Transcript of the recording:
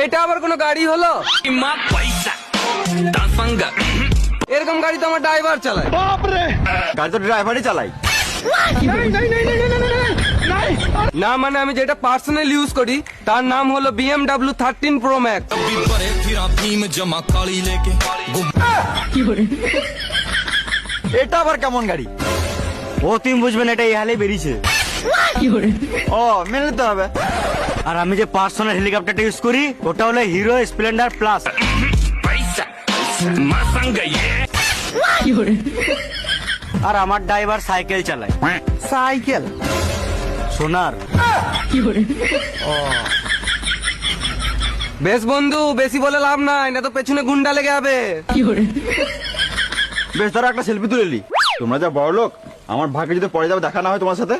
এটা আবার কোনো গাড়ি হলো? এরকম গাড়ি তো আমার ড্রাইভার চালায়। গাড়ি তো ড্রাইভারই চালাই। না মানে আমি যেটা পার্সোনাল ইউজ করি তার নাম হলো BMW 13 Pro Max। এটা আবার কেমন গাড়ি? ও তুমি বুঝবেন, এটা এই হালে বেরিয়েছে। ও মেনে নিতে হবে। আর আমি যে পার্সোনাল হেলিকপ্টারটা ইউজ করি ওটা হলো হিরো স্প্লেন্ডার প্লাস। আর আমার ড্রাইভার সাইকেল চালায়। সাইকেল? সোনার। বেশ বন্ধু, বেশি বলে লাভ নাই, না তো পেছনে গুন্ডা লেগে যাবে। বেশ, ধরো একটা সেলফি তুলে নি। তোমরা যা বড় লোক, আমার ভাগ্যে যদি পরে যাবে দেখা না হয় তোমার সাথে।